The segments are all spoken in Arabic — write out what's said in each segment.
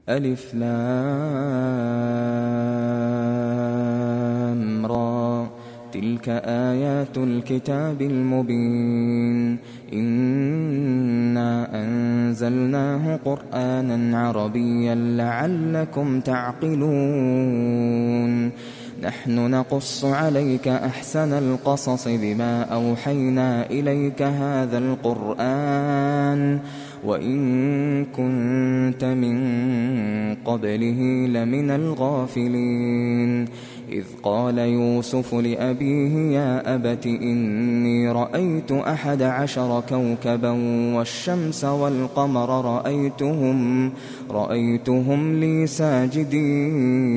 ألف لام را تلك آيات الكتاب المبين إنا أنزلناه قرآنا عربيا لعلكم تعقلون نحن نقص عليك أحسن القصص بما أوحينا إليك هذا القرآن وإن كنت من قبله لمن الغافلين إذ قال يوسف لأبيه يا أبت إني رأيت 11 كوكبا والشمس والقمر رأيتهم لي ساجدين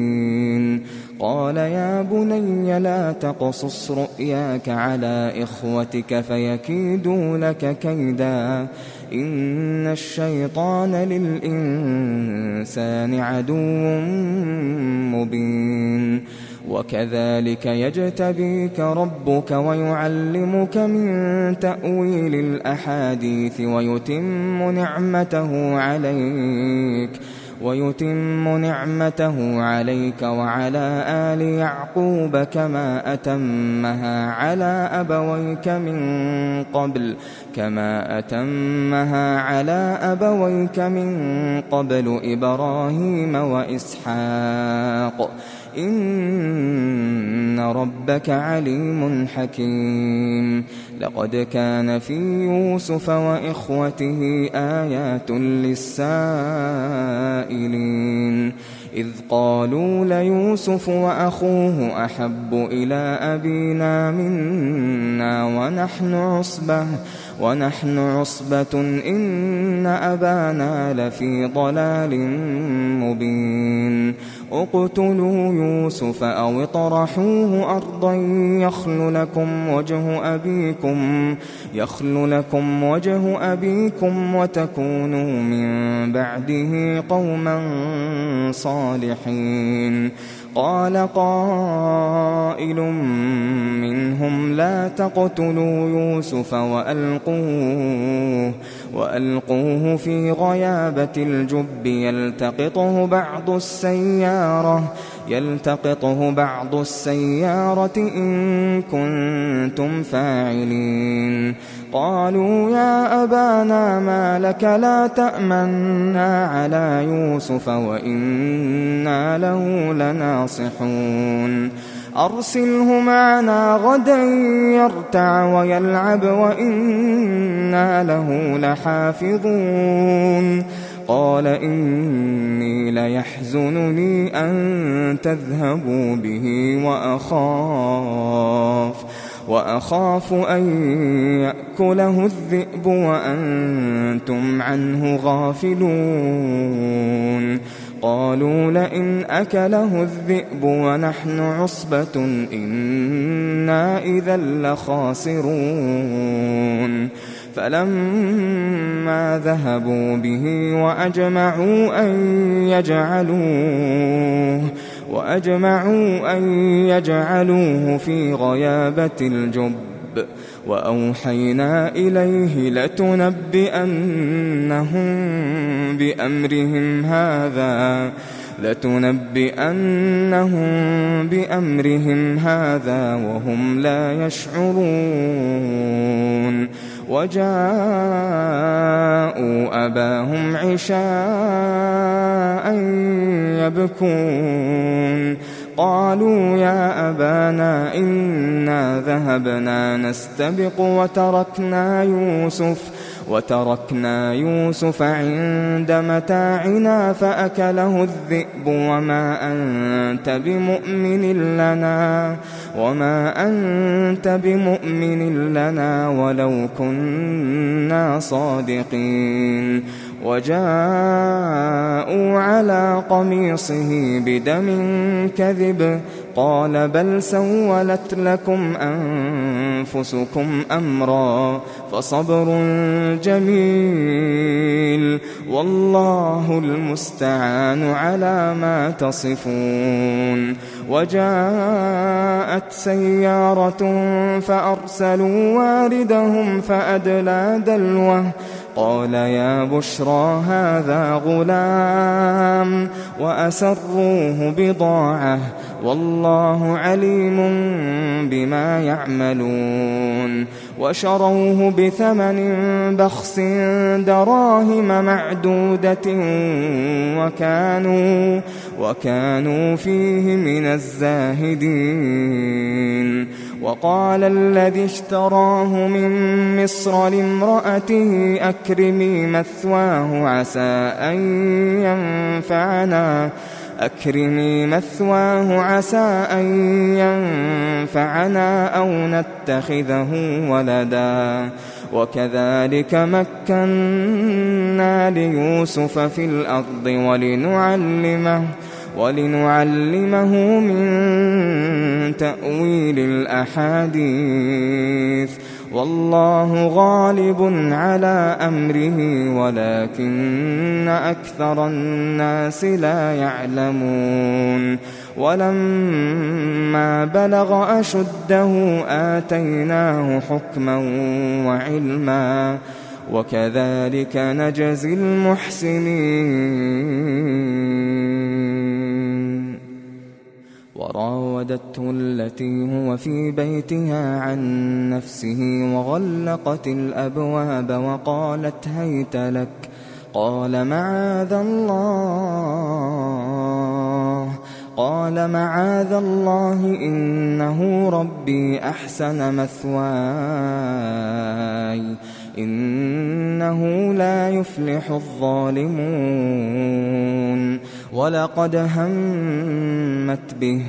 قال يا بني لا تقصص رؤياك على إخوتك فيكيدوا لك كيدا إن الشيطان للإنسان عدو مبين وكذلك يجتبيك ربك ويعلمك من تأويل الأحاديث ويتم نعمته عليك وعلى آل يعقوب كما أتمها على أبويك من قبل إبراهيم وإسحاق إن ربك عليم حكيم لقد كان في يوسف وإخوته آيات للسائلين إذ قالوا ليوسف وأخوه أحب إلى أبينا منا ونحن عصبة إن أبانا لفي ضلال مبين اقتلوا يوسف أو اطرحوه أرضا يخل لكم وجه أبيكم وتكونوا من بعده قوما صالحين قال قائل منهم لا تقتلوا يوسف وألقوه في غيابة الجب يلتقطه بعض السيارة إن كنتم فاعلين قالوا يا أبانا ما لك لا تأمنا على يوسف وإنا له لناصحون أرسله معنا غدا يرتع ويلعب وإنا له لحافظون قال إني ليحزنني أن تذهبوا به وأخاف أن يأكله الذئب وأنتم عنه غافلون قالوا لئن أكله الذئب ونحن عصبة إنا إذا لخاسرون فلما ذهبوا به وأجمعوا أن يجعلوه في غيابة الجب وأوحينا إليه لتنبئنهم بأمرهم هذا وهم لا يشعرون وجاءوا أباهم عشاء يبكون قالوا يا أبانا إنا ذهبنا نستبق وتركنا يوسف عند متاعنا فأكله الذئب وما أنت بمؤمن لنا ولو كنا صادقين وجاءوا على قميصه بدم كذب قال بل سولت لكم أنفسكم أمرا فصبر جميل والله المستعان على ما تصفون وجاءت سيارة فأرسلوا واردهم فأدلى دلوه قال يا بشرى هذا غلام وأسروه بضاعة والله عليم بما يعملون وشروه بثمن بخس دراهم معدودة وكانوا فيه من الزاهدين وقال الذي اشتراه من مصر لامرأته أكرمي مثواه عسى أن ينفعنا أو نتخذه ولدا وكذلك مكنا ليوسف في الأرض ولنعلمه من تأويل الأحاديث والله غالب على أمره ولكن أكثر الناس لا يعلمون ولما بلغ أشده آتيناه حكما وعلما وكذلك نجزي المحسنين وراودته التي هو في بيتها عن نفسه وغلقت الأبواب وقالت هيت لك قال معاذ الله إنه ربي أحسن مثواي إنه لا يفلح الظالمون ولقد همت به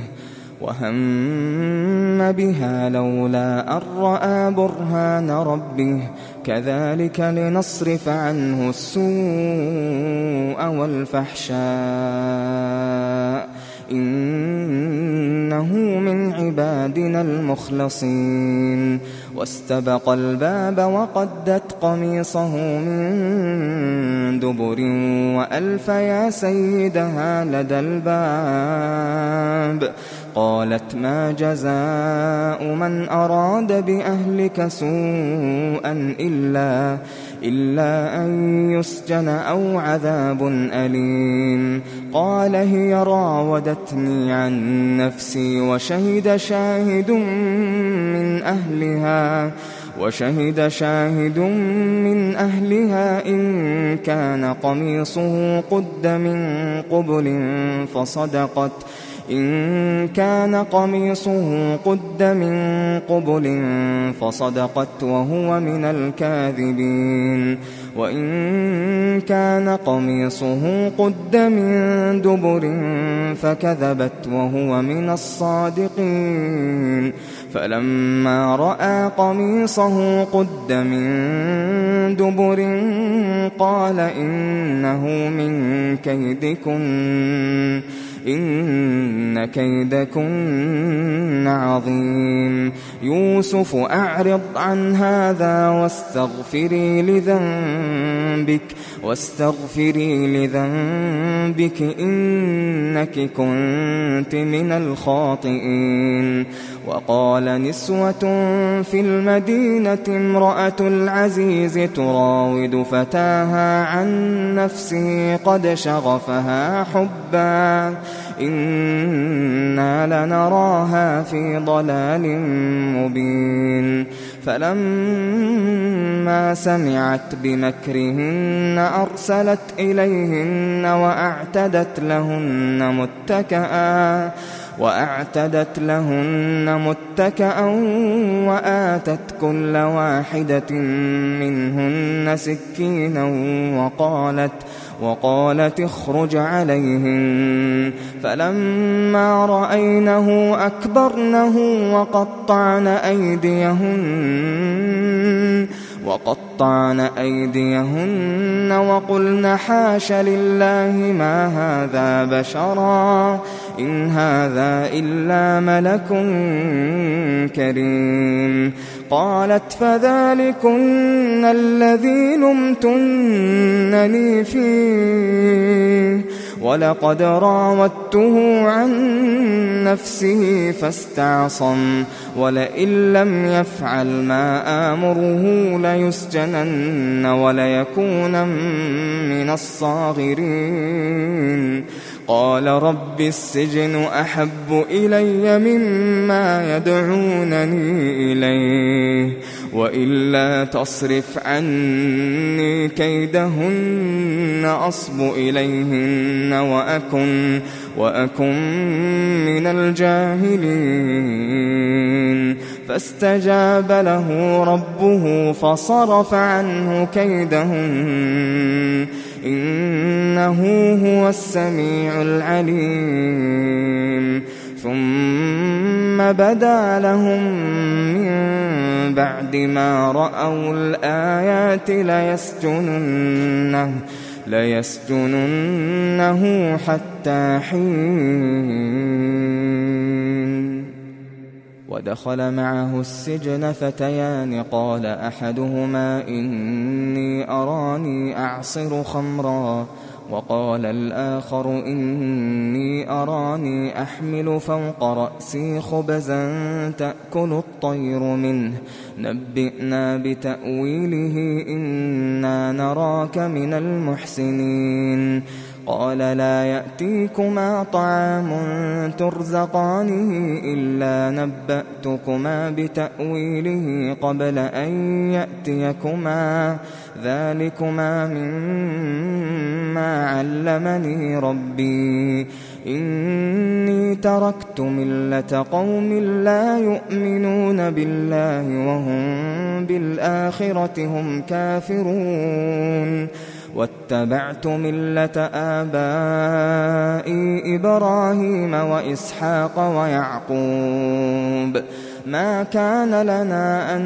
وهم بها لولا أن رأى برهان ربه كذلك لنصرف عنه السوء والفحشاء إنه من عبادنا المخلصين واستبق الباب وقدت قميصه من دبر وألف يا سيدها لدى الباب قالت ما جزاء من أراد بأهلك سوءا إلا أن يسجن أو عذاب أليم قال هي راودتني عن نفسي وشهد شاهد من أهلها إن كان قميصه قد من قبل فصدقت وهو من الكاذبين وإن كان قميصه قد من دبر فكذبت وهو من الصادقين فلما رأى قميصه قد من دبر قال إنه من كيدكن إن كيدكن عظيم يوسف أعرض عن هذا واستغفري لذنبك إنك كنت من الخاطئين وقال نسوة في المدينة امرأة العزيز تراود فتاها عن نفسه قد شغفها حبا إنا لنراها في ضلال مبين فلما سمعت بمكرهن أرسلت إليهن وأعتدت لهن متكأ وآتت كل واحدة منهن سكينا وقالت اخرج عليهن فلما رأينه أكبرنه وقطعن أيديهن وقلن حاش لله ما هذا بشرا إن هذا إلا ملك كريم قالت فذلكن الذي لمتنني فيه ولقد راودته عن نفسه فاستعصم ولئن لم يفعل ما آمره ليسجنن وليكون من الصاغرين قال رب السجن أحب إلي مما يدعونني إليه وإلا تصرف عني كيدهن أصب إليهن وأكن من الجاهلين فاستجاب له ربه فصرف عنه كيدهن إنه هو السميع العليم ثم بدا لهم من بعد ما رأوا الآيات ليسجننه حتى حين ودخل معه السجن فتيان قال أحدهما إني أراني أعصر خمرا وقال الآخر إني أراني أحمل فوق رأسي خبزا تأكل الطير منه نبئنا بتأويله إنا نراك من المحسنين قال لا يأتيكما طعام ترزقانه إلا نبأتكما بتأويله قبل أن يأتيكما ذلكما مما علمني ربي إني تركت ملة قوم لا يؤمنون بالله وهم بالآخرة هم كافرون واتبعت ملة آبائي إبراهيم وإسحاق ويعقوب ما كان لنا أن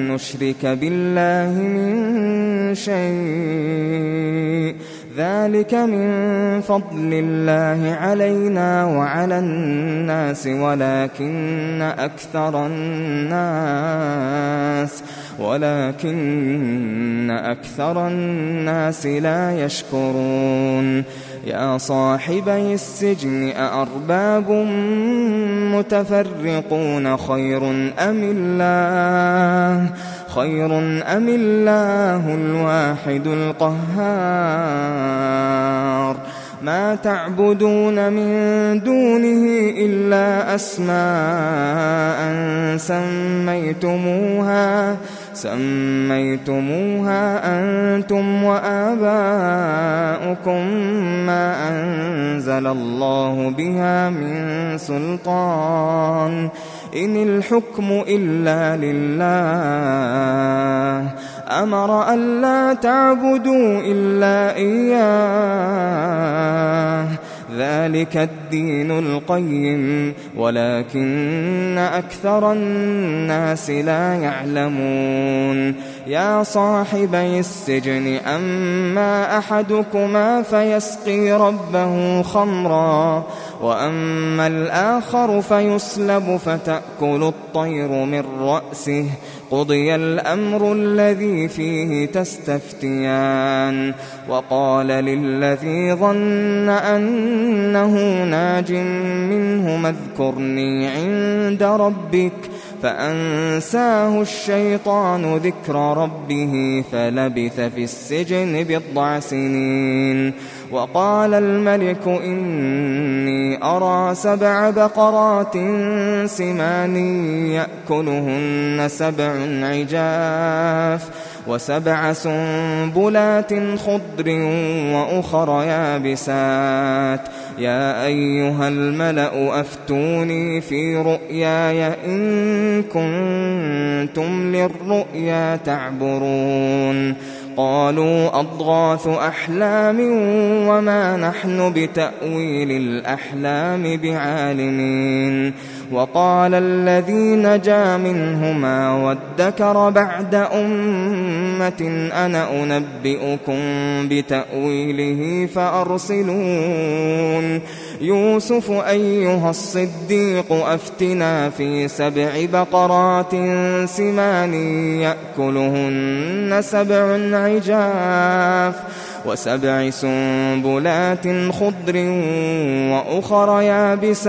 نشرك بالله من شيء ذلك من فضل الله علينا وعلى الناس ولكن أكثر الناس لا يشكرون يا صاحبي السجن أأرباب متفرقون خير أم الله الواحد القهار ما تعبدون من دونه إلا أسماء سميتموها أنتم وآباؤكم ما أنزل الله بها من سلطان إن الحكم إلا لله أمر ألا تعبدوا إلا إياه ذلك الدين القيم ولكن أكثر الناس لا يعلمون يا صاحبي السجن أما أحدكما فيسقي ربه خمرا وأما الآخر فيصلب فتأكل الطير من رأسه قضي الأمر الذي فيه تستفتيان وقال للذي ظن أنه ناج منهما اذكرني عند ربك فأنساه الشيطان ذكر ربه فلبث في السجن 9 سنين وقال الملك إني أرى 7 بقرات سمان يأكلهن 7 عجاف و7 سنبلات خضر وأخر يابسات يا أيها الملأ أفتوني في رؤياي إن كنتم للرؤيا تعبرون قالوا أضغاث أحلام وما نحن بتأويل الأحلام بعالمين وقال الذي نجا منهما وادكر بعد أمة أنا أنبئكم بتأويله فأرسلون يوسف أيها الصديق أفتنا في 7 بقرات سمان يأكلهن 7 عجاف و7 سنبلات خضر وأخر يابسات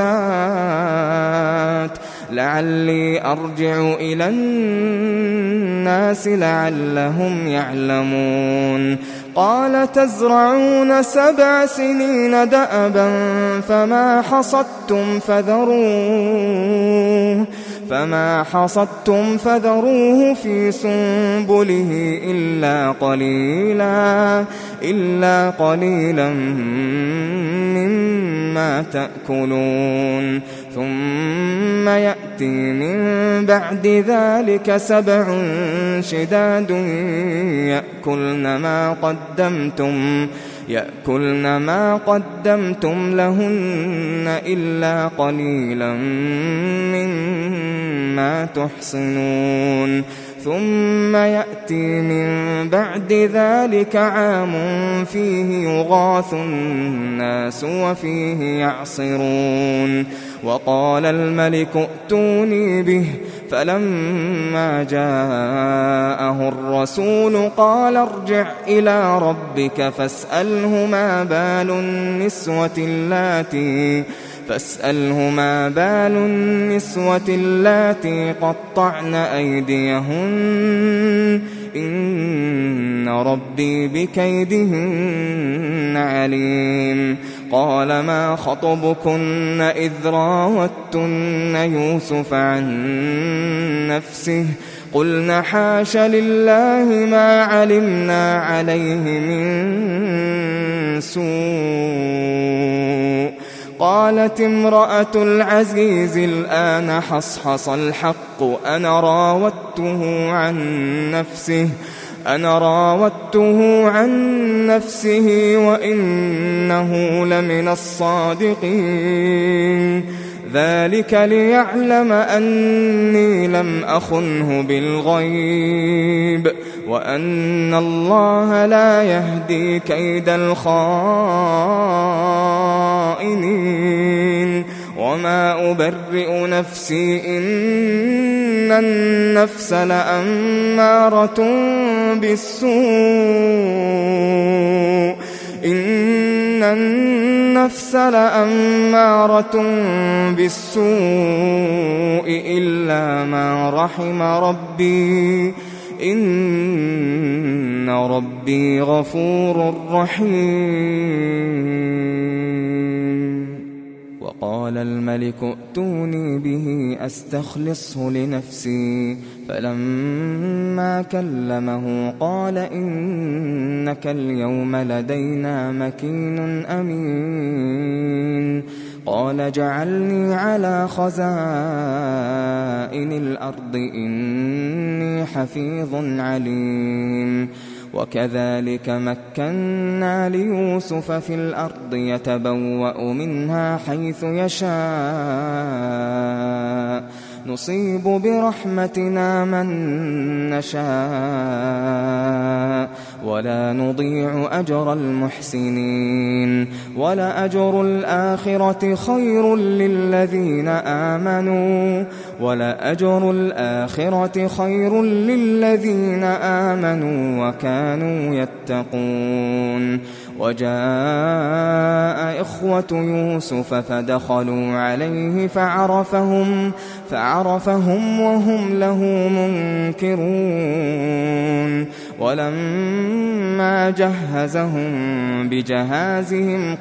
لعلي أرجع إلى الناس لعلهم يعلمون قال تزرعون 7 سنين دأبا فما حصدتم فذروه في سنبله إلا قليلا مما تأكلون ثم يأتي من بعد ذلك 7 شداد يأكلن ما قدمتم لهن إلا قليلا مما تحصنون ثم يأتي من بعد ذلك عام فيه يغاث الناس وفيه يعصرون وقال الملك ائتوني به فلما جاءه الرسول قال ارجع إلى ربك فاسأله ما بال النسوة اللاتي قطعن أيديهن إن ربي بكيدهن عليم قال ما خطبكن إذ راوتن يوسف عن نفسه قلن حاش لله ما علمنا عليه من سوء قالت امرأة العزيز الآن حصحص الحق أنا راودته عن نفسه وإنه لمن الصادقين ذلك ليعلم أني لم أخنه بالغيب وأن الله لا يهدي كيد الخائنين وما أبرئ نفسي إن النفس لأمارة بالسوء إلا ما رحم ربي إن ربي غفور رحيم وقال الملك ائتوني به أستخلصه لنفسي فلما كلمه قال إنك اليوم لدينا مكين أمين قال اجعلني على خزائن الأرض إني حفيظ عليم وكذلك مكنا ليوسف في الأرض يتبوأ منها حيث يشاء نصيب برحمتنا من نشاء ولا نضيع أجر المحسنين ولأجر الآخرة خير للذين آمنوا وكانوا يتقون وجاء إخوة يوسف فدخلوا عليه فعرفهم وهم له منكرون ولما جهزهم بجهازهم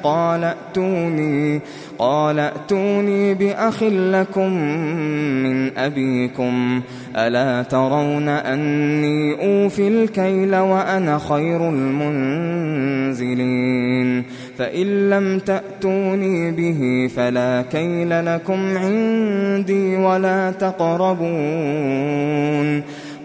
قال ائتوني بأخ لكم من أبيكم ألا ترون أني أوفي الكيل وأنا خير المنزلين فإن لم تأتوني به فلا كيل لكم عندي ولا تقربون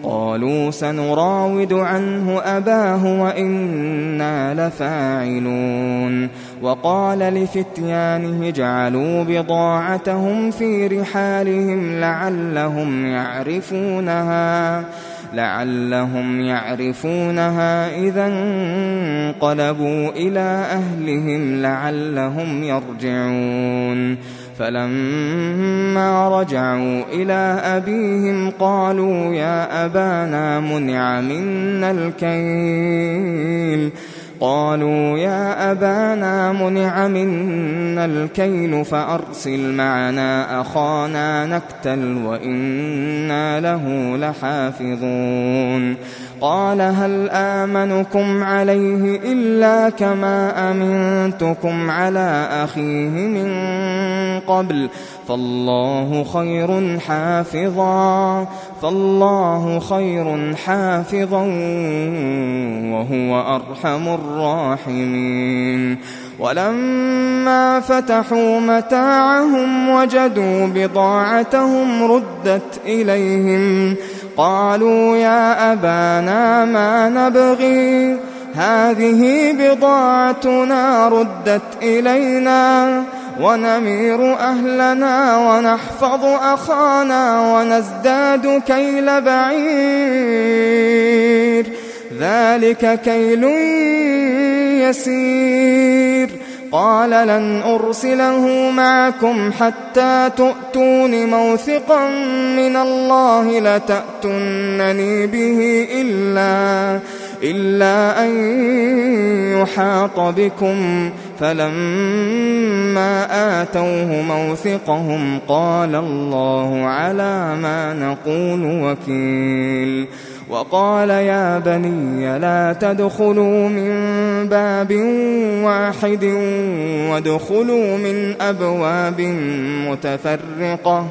قالوا سنراود عنه أباه وإنا لفاعلون وقال لفتيانه اجعلوا بضاعتهم في رحالهم لعلهم يعرفونها إذا انقلبوا إلى أهلهم لعلهم يرجعون فلما رجعوا إلى أبيهم قالوا يا أبانا منع منا الكيل فأرسل معنا أخانا نكتل وإنا له لحافظون قال هل آمنكم عليه إلا كما أمنتكم على أخيه من قبل فالله خير حافظا وهو أرحم الراحمين. ولما فتحوا متاعهم وجدوا بضاعتهم ردت إليهم قالوا يا أبانا ما نبغي هذه بضاعتنا ردت إلينا ونمير أهلنا ونحفظ أخانا ونزداد كيل بعير ذلك كيل يسير. قال لن أرسله معكم حتى تؤتون موثقا من الله لتأتونني به إلا أن يحاط بكم فلما آتوه موثقهم قال الله على ما نقول وكيل. وقال يا بني لا تدخلوا من باب واحد وادخلوا من أبواب متفرقة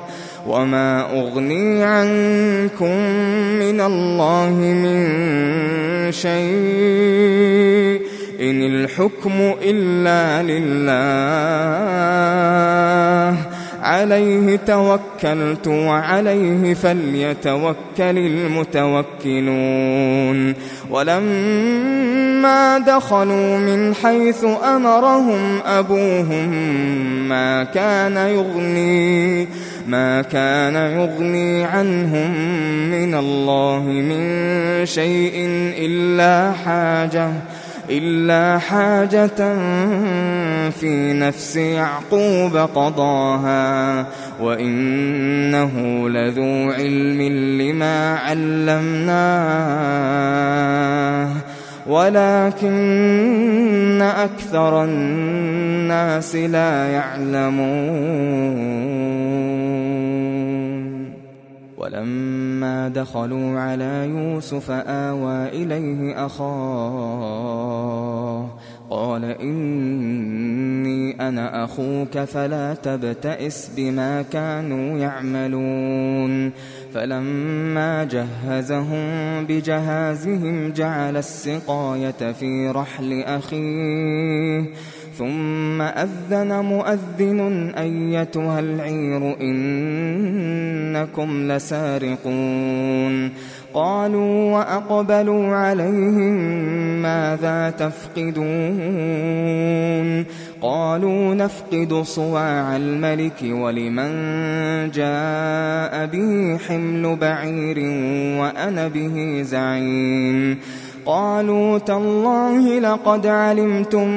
وما أغني عنكم من الله من شيء إن الحكم إلا لله عليه توكلت وعليه فليتوكل المتوكلون. ولما دخلوا من حيث أمرهم أبوهم ما كان يغني عنهم من الله من شيء إلا حاجة في نفس يعقوب قضاها وإنه لذو علم لما علمناه ولكن أكثر الناس لا يعلمون. ولما دخلوا على يوسف آوى إليه أخاه قال إني أنا أخوك فلا تبتئس بما كانوا يعملون. فلما جهزهم بجهازهم جعل السقاية في رحل أخيه ثم أذن مؤذن أيتها العير إنكم لسارقون. قالوا وأقبلوا عليهم ماذا تفقدون قالوا نفقد صواع الملك ولمن جاء به حمل بعير وأنا به زعيم. قالوا تالله لقد علمتم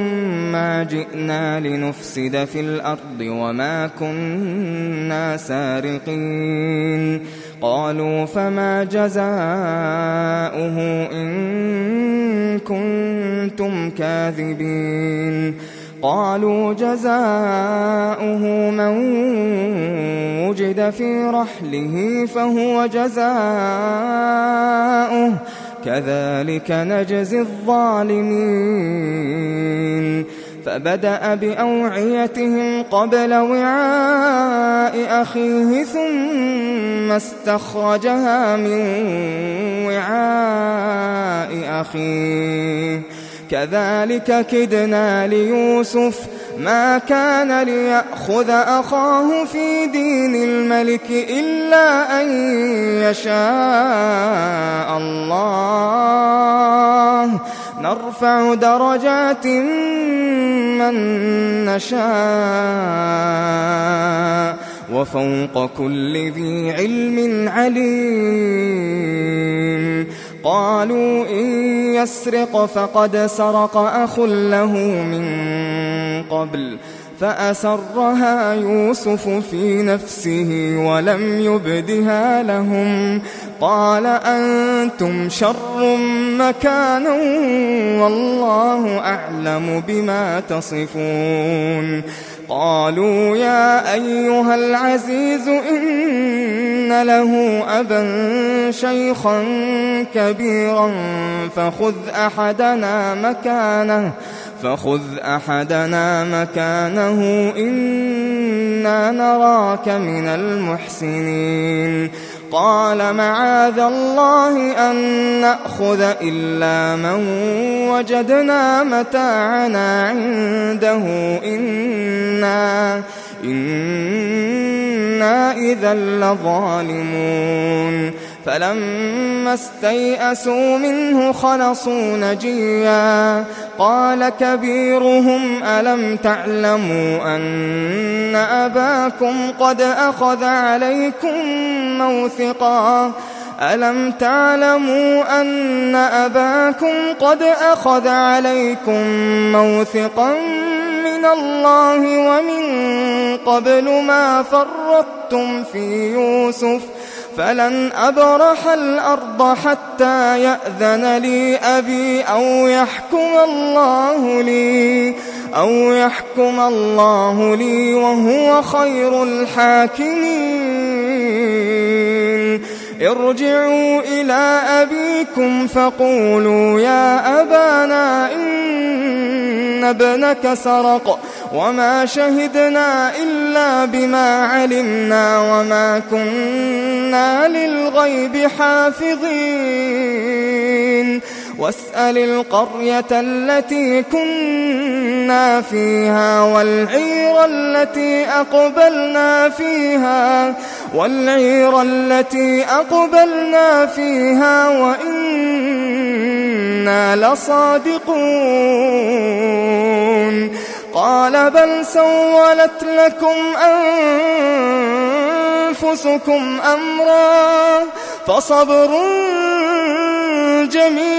ما جئنا لنفسد في الأرض وما كنا سارقين. قالوا فما جزاؤه إن كنتم كاذبين. قالوا جزاؤه من وجد في رحله فهو جزاؤه كذلك نجزي الظالمين. فبدأ بأوعيتهم قبل وعاء أخيه ثم استخرجها من وعاء أخيه كذلك كدنا ليوسف ما كان ليأخذ أخاه في دين الملك إلا أن يشاء الله نرفع درجات من نشاء وفوق كل ذي علم عليم. قالوا إن يسرق فقد سرق أخ له من قبل فأسرها يوسف في نفسه ولم يبدها لهم. قال أنتم شر مكانا والله أعلم بما تصفون. قالوا يا أيها العزيز إن إن له أبا شيخا كبيرا فخذ أحدنا مكانه إنا نراك من المحسنين قال معاذ الله أن نأخذ إلا من وجدنا متاعنا عنده إنا إذا لظالمون فلما استيئسوا منه خلصوا نجيا قال كبيرهم ألم تعلموا أن أباكم قد أخذ عليكم موثقا من الله ومن قبل ما فرطتم في يوسف فلن أبرح الأرض حتى يأذن لي أبي أو يحكم الله لي وهو خير الحاكمين ارجعوا إلى أبيكم فقولوا يا أبانا إن ابنك سرق وما شهدنا إلا بما علمنا وما كنا للغيب حافظين واسأل القرية التي كنا فيها والعير التي أقبلنا فيها وإنا لصادقون قال بل سولت لكم أنفسكم أمرا فصبر جميل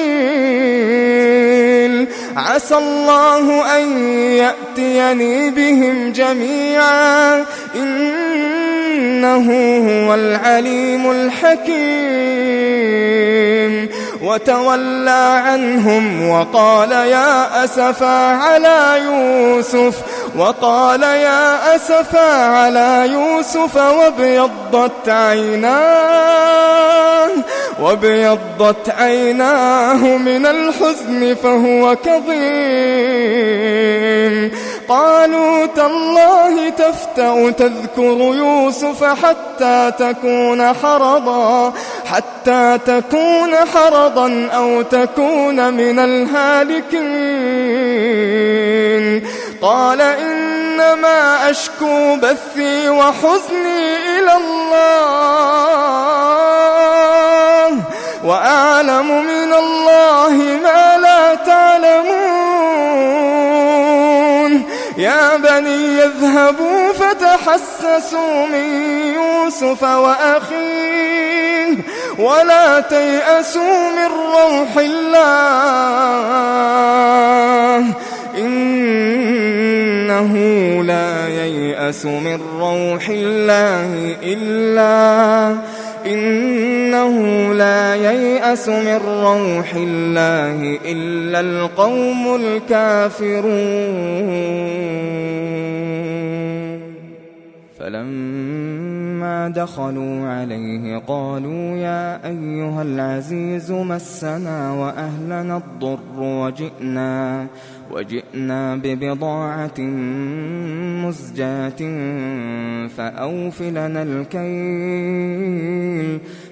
عسى الله أن يأتيني بهم جميعا إنه هو العليم الحكيم وتولى عنهم وقال يا أسفا على يوسف وابيضت عيناه من الحزن فهو كظيم قالوا تالله تفتأ تذكر يوسف حتى تكون حرضا أو تكون من الهالكين قال إنما أشكو بثي وحزني إلى الله وأعلم من الله ما لا تعلمون يا بني اذهبوا فتحسسوا من يوسف وأخيه ولا تيأسوا من روح الله إنه لا ييأس من روح الله إلا القوم الكافرون فلما دخلوا عليه قالوا يا أيها العزيز مسنا وأهلنا الضر وجئنا ببضاعة مزجاة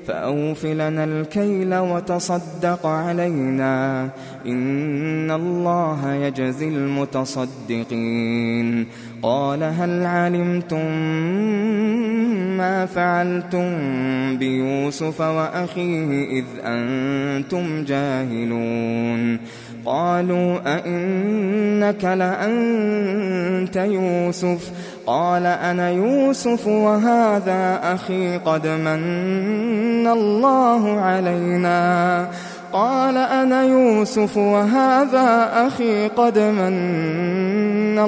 فأوف لنا الكيل وتصدق علينا إن الله يجزي المتصدقين قال هل علمتم ما فعلتم بيوسف وأخيه إذ أنتم جاهلون قالوا أئنك لأنت يوسف قال أنا يوسف وهذا أخي قد من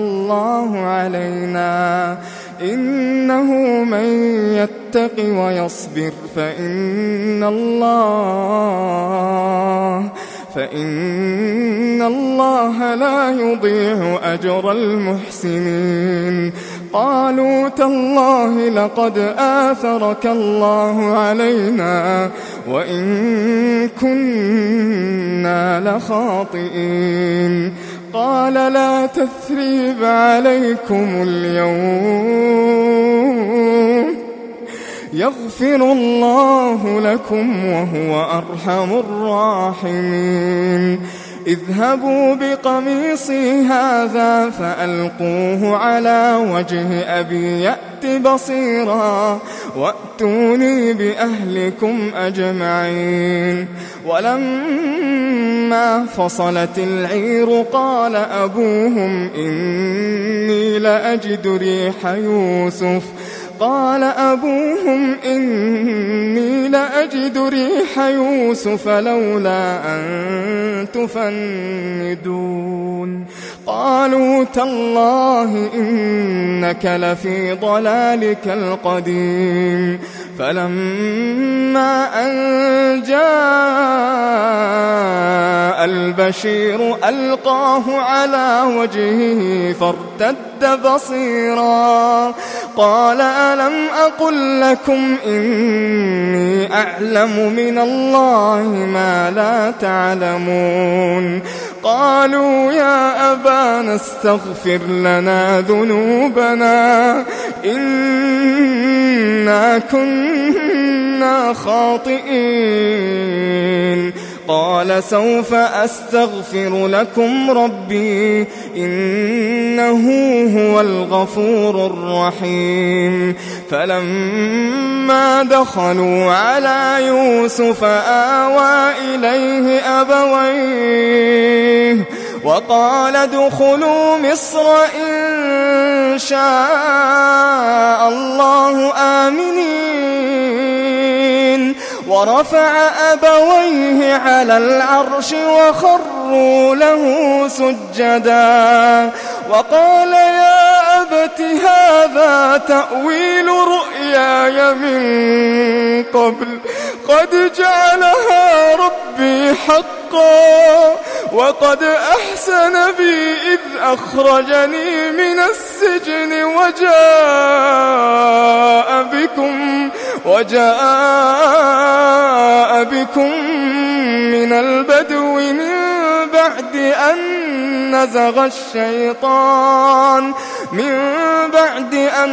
الله علينا إنه من يتق ويصبر فإن الله لا يضيع أجر المحسنين قالوا تالله لقد آثرك الله علينا وإن كنا لخاطئين. قال لا تثريب عليكم اليوم يغفر الله لكم وهو أرحم الراحمين. اذهبوا بقميصي هذا فألقوه على وجه أبي يأت بصيرا وأتوني بأهلكم أجمعين. ولما فصلت العير قال أبوهم إني لأجد ريح يوسف لولا أن تفندون. قالوا تالله إنك لفي ضلالك القديم. فلما أن جاء البشير ألقاه على وجهه فارتد بصيرا قال ألم أقل لكم إني أعلم من الله ما لا تعلمون. قالوا يا أبانا استغفر لنا ذنوبنا إنا كنا خاطئين. قال سوف أستغفر لكم ربي إنه هو الغفور الرحيم. فلما دخلوا على يوسف آوى إليه أبويه وقال ادخلوا مصر إن شاء الله آمنين. ورفع أبويه على العرش وخروا له سجدا وقال يا أبت هذا تأويل رؤياي من قبل قد جعلها ربي حقا وقد أحسن بي إذ أخرجني من السجن وجاء بكم من البدو من بعد أن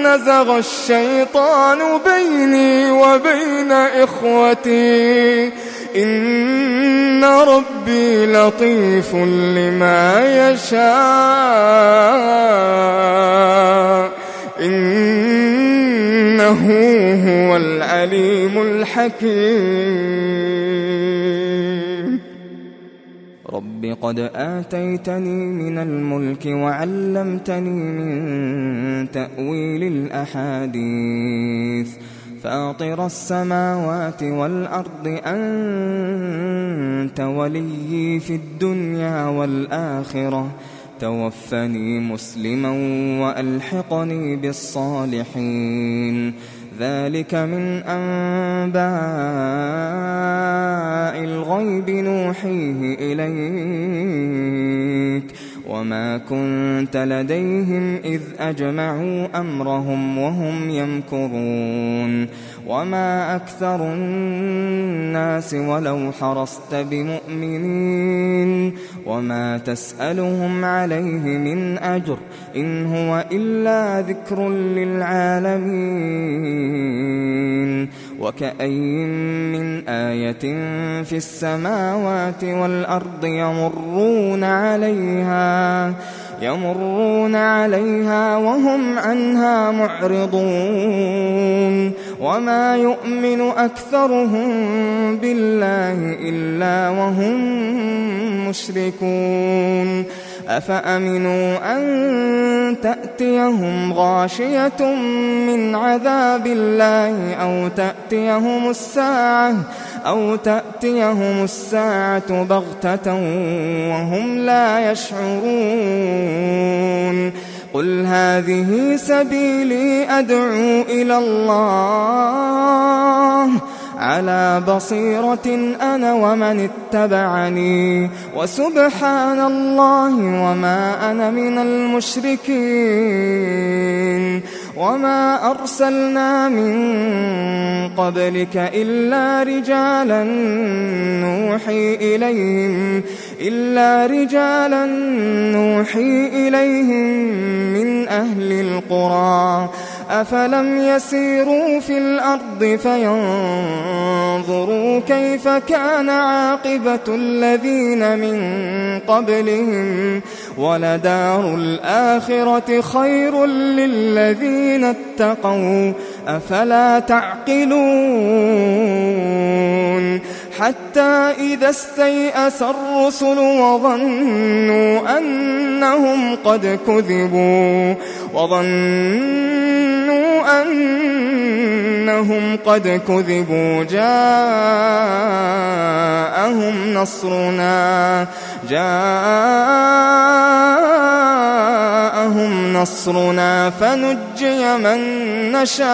نزغ الشيطان بيني وبين إخوتي إن ربي لطيف لما يشاء إنه هو العليم الحكيم. رب قد آتيتني من الملك وعلمتني من تأويل الأحاديث فاطر السماوات والأرض أنت وليي في الدنيا والآخرة توفني مسلما وألحقني بالصالحين. ذلك من أنباء الغيب نوحيه إليك وما كنت لديهم إذ أجمعوا أمرهم وهم يمكرون. وما أكثر الناس ولو حرصت بمؤمنين وما تسألهم عليه من أجر إن هو إلا ذكر للعالمين. وكأي من آية في السماوات والأرض يمرون عليها وهم عنها معرضون. وما يؤمن أكثرهم بالله إلا وهم مشركون. أفأمنوا أن تأتيهم غاشية من عذاب الله أو تأتيهم الساعة بغتة وهم لا يشعرون. قل هذه سبيلي أدعو إلى الله على بصيرة أنا ومن اتبعني وسبحان الله وما أنا من المشركين. وما أرسلنا من قبلك إلا رجالا نوحي إليهم من أهل القرى أفلم يسيروا في الأرض فينظروا كيف كان عاقبة الذين من قبلهم ولدار الآخرة خير للذين اتقوا أفلا تعقلون. حتى إذا استيأس الرسل وظنوا أنهم قد كذبوا جاءهم نصرنا فنجي من نشاء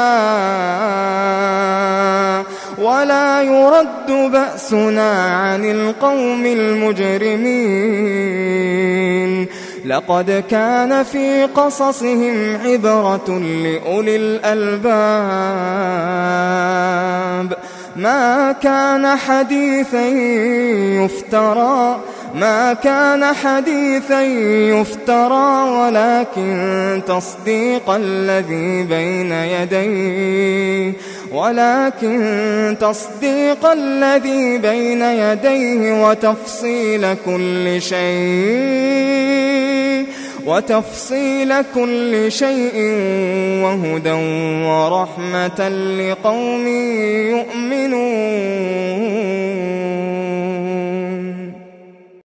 ولا يرد بأسنا عن القوم المجرمين. لقد كان في قصصهم عبرة لأولي الألباب ما كان حديثا يفترى ولكن تصديق الذي بين يديه وتفصيل كل شيء وهدى ورحمة لقوم يؤمنون.